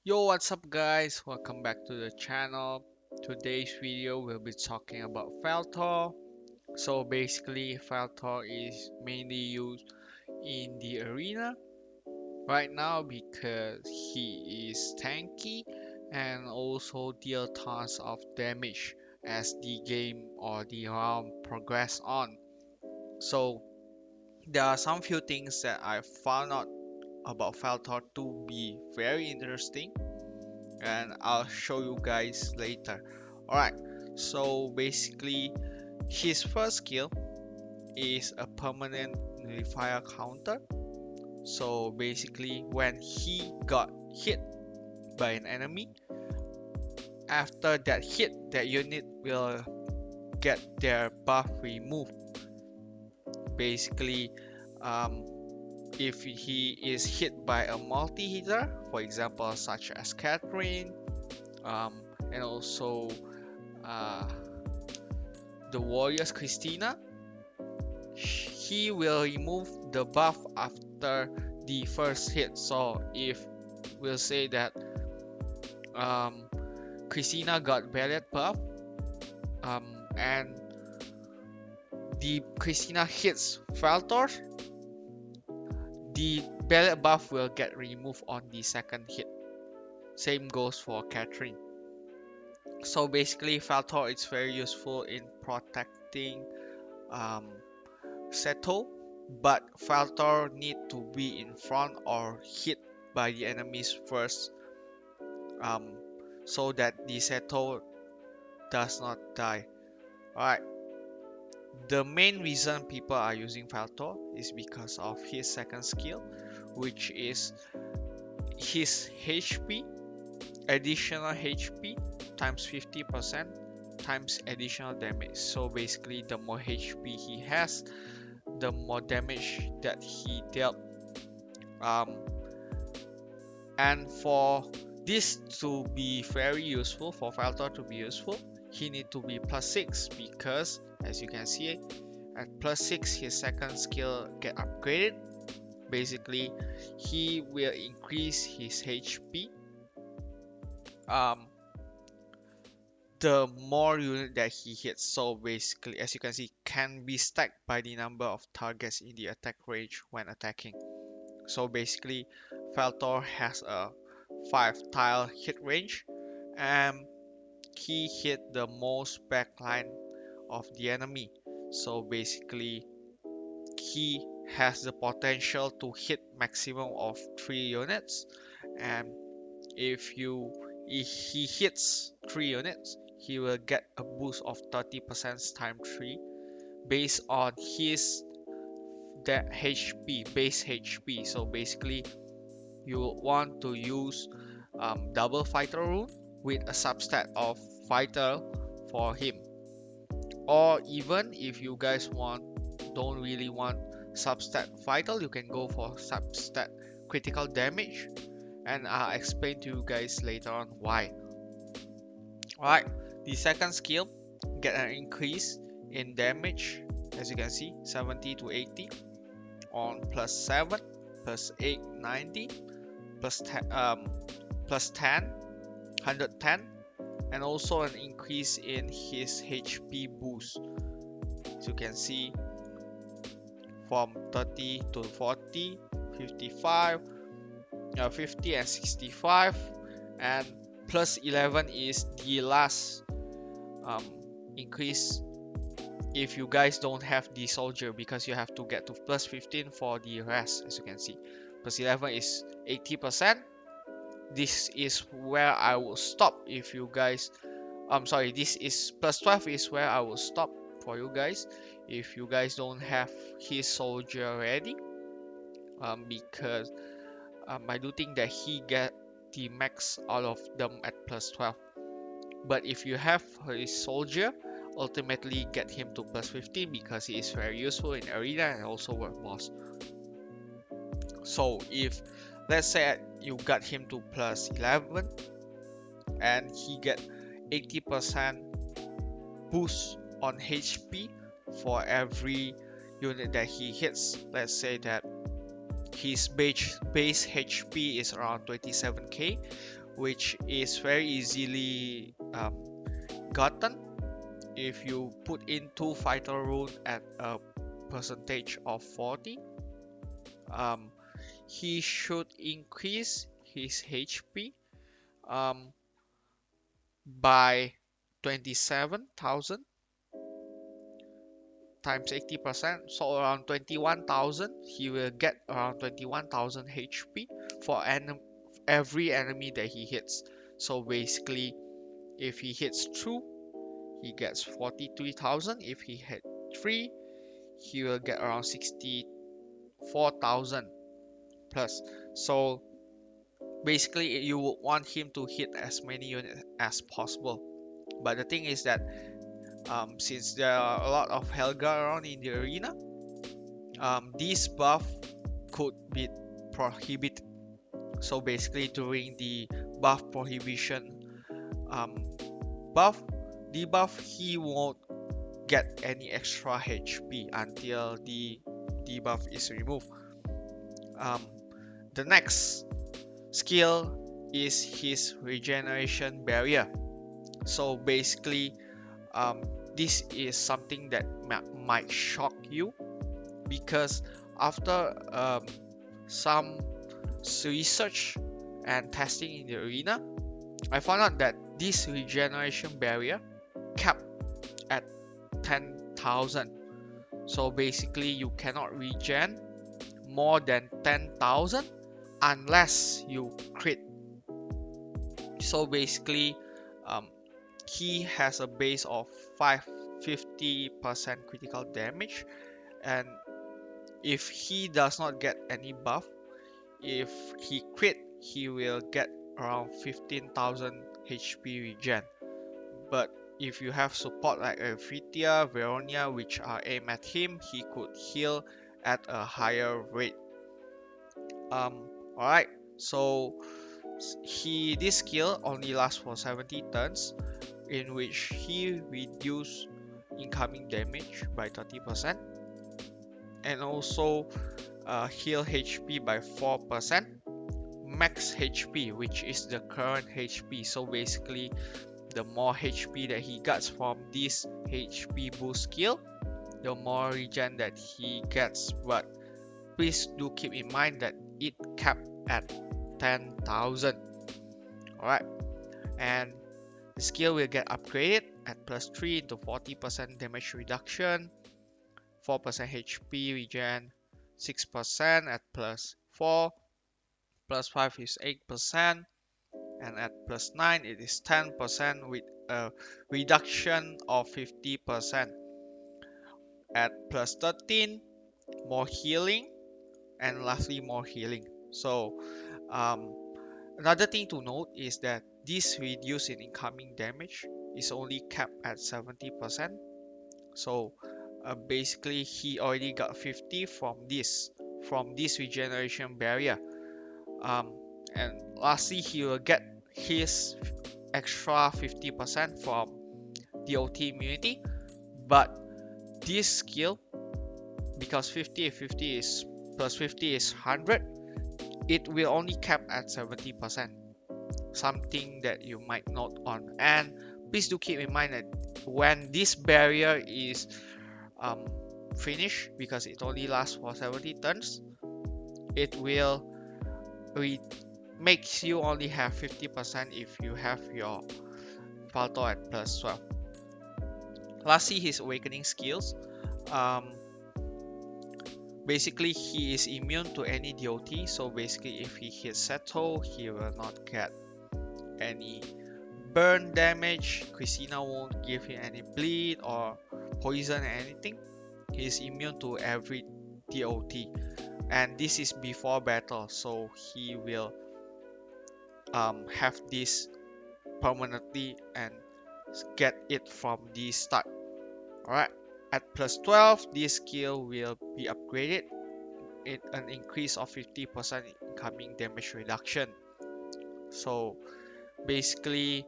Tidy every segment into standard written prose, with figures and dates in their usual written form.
Yo, what's up guys? Welcome back to the channel. Today's video we'll be talking about Valtor. So basically Valtor is mainly used in the arena right now because he is tanky and also deal tons of damage as the game or the round progress on. So there are some few things that I found out about Valtor to be very interesting and I'll show you guys later. Alright, so basically his first skill is a permanent nullifier counter. So basically when he got hit by an enemy, after that hit, that unit will get their buff removed. Basically, um, if he is hit by a multi-hitter, for example such as Catherine, um, and also uh, the warriors Christina, he will remove the buff after the first hit. So if we'll say that um, Christina got Barrier buff, and the Christina hits Valtor, the Barrier buff will get removed on the second hit. Same goes for Catherine. So basically Valtor is very useful in protecting um, Seto, but Valtor need to be in front or hit by the enemies first, um, so that the Seto does not die. Alright, the main reason people are using Valtor is because of his second skill, which is his HP, additional HP times 50% times additional damage. So basically the more HP he has, the more damage that he dealt. And for this to be very useful, for Valtor to be useful, he need to be +6 because as you can see at +6 his second skill get upgraded. Basically he will increase his HP the more unit that he hits. So basically as you can see can be stacked by the number of targets in the attack range when attacking. So basically Valtor has a 5 tile hit range and he hit the most backline of the enemy. So basically he has the potential to hit maximum of 3 units, and if he hits 3 units he will get a boost of 30% times 3 based on his that HP base HP. So basically you want to use double Vital Rune with a substat of Vital for him, or even if you guys don't really want substat Vital, you can go for substat critical damage, and I'll explain to you guys later on why. Alright, the second skill get an increase in damage, as you can see 70 to 80 on +7, +8 90, +10 110, and also an increase in his HP boost. As you can see from 30 to 40, 55, 50 and 65, and +11 is the last increase if you guys don't have the soldier, because you have to get to +15 for the rest. As you can see +11 is 80%. This is where I will stop if you guys sorry, this is +12 is where I will stop for you guys if you guys don't have his soldier already, because I do think that he get the max out of them at +12. But if you have his soldier, ultimately get him to +15 because he is very useful in arena and also world boss. So if let's say you got him to +11 and he get 80% boost on HP for every unit that he hits. Let's say that his base HP is around 27k, which is very easily gotten if you put in 2 Vital Rune at a percentage of 40. He should increase his HP by 27,000 times 80%, so around 21,000. He will get around 21,000 HP for every enemy that he hits. So basically, if he hits 2, he gets 43,000. If he hit 3, he will get around 64,000 plus. So basically, you would want him to hit as many units as possible. But the thing is that since there are a lot of Helga around in the arena, this buff could be prohibited. So basically, during the buff prohibition debuff, he won't get any extra HP until the debuff is removed. The next skill is his Regeneration Barrier. So basically, this is something that might shock you, because after some research and testing in the arena, I found out that this Regeneration Barrier capped at 10,000. So basically, you cannot regen more than 10,000 unless you crit. So basically, he has a base of 50% critical damage, and if he does not get any buff, if he crit, he will get around 15,000 HP regen. But if you have support like Frithia, Veronia, which are aimed at him, he could heal at a higher rate. Alright, so this skill only lasts for 70 turns, in which he reduces incoming damage by 30% and also heal HP by 4%, max HP, which is the current HP. So basically, the more HP that he gets from this HP boost skill, the more regen that he gets. But please do keep in mind that it capped at 10,000. Alright, and the skill will get upgraded at plus 3 into 40% damage reduction, 4% HP regen, 6% at plus 4, plus 5 is 8%, and at plus 9 it is 10% with a reduction of 50%. At plus 13, more healing, and lastly more healing. So another thing to note is that this reduce in incoming damage is only capped at 70%. So basically, he already got 50 from this Regeneration Barrier. And lastly, he will get his extra 50% from DOT immunity. But this skill, because 50 is plus 50 is 100, it will only cap at 70%. Something that you might note on. And please do keep in mind that when this barrier is finished, because it only lasts for 70 turns, it will makes you only have 50% if you have your Valtor at plus 12. Lastly, his awakening skills. Basically, he is immune to any DOT, so basically if he hits Settle, he will not get any burn damage. Christina won't give him any bleed or poison or anything. He is immune to every DOT, and this is before battle, so he will have this permanently and get it from the start. Alright, at plus 12, this skill will be upgraded in an increase of 50% incoming damage reduction. So basically,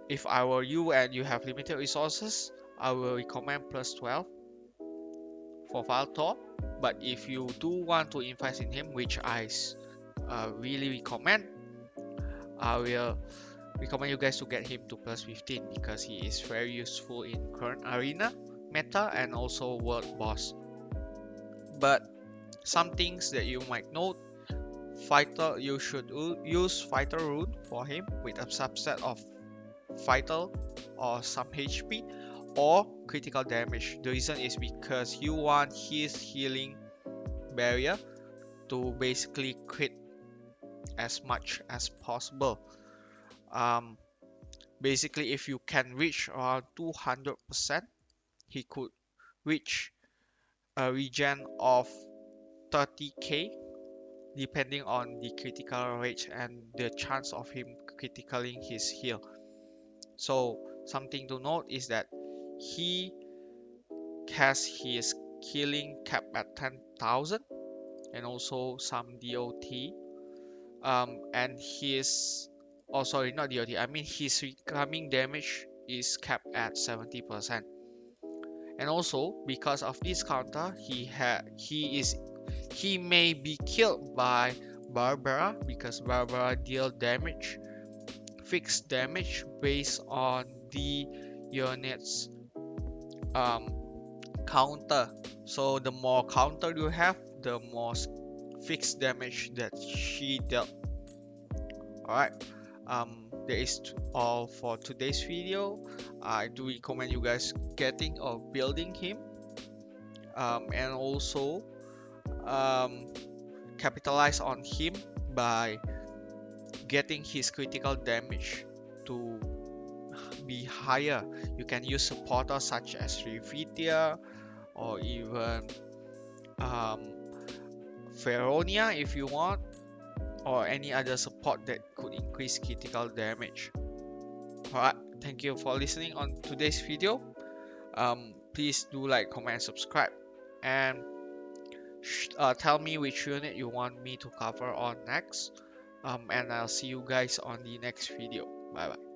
if I were you and you have limited resources, I will recommend plus 12 for Valtor. But if you do want to invest in him, which I really recommend, I will recommend you guys to get him to plus 15 because he is very useful in current arena meta and also world boss. But some things that you might note: fighter, you should use Vital Rune for him with a subset of Vital or some HP or critical damage. The reason is because you want his healing barrier to basically crit as much as possible. Um, Basically, if you can reach around 200%, he could reach a regen of 30k depending on the critical rate and the chance of him critically his heal. So something to note is that he has his healing cap at 10,000 and also some DOT. And his, oh sorry, not DOT, I mean his incoming damage is capped at 70%. And also because of this counter, he may be killed by Barbara because Barbara deal damage, fixed damage based on the unit's um, counter. So the more counter you have, the more fixed damage that she dealt. Alright, that is all for today's video. I do recommend you guys getting or building him, and also um, capitalize on him by getting his critical damage to be higher. You can use supporters such as Revitia or even um, Feronia if you want, or any other support that could increase critical damage. Alright, thank you for listening on today's video. Please do like, comment, and subscribe, and tell me which unit you want me to cover on next. And I'll see you guys on the next video. Bye bye.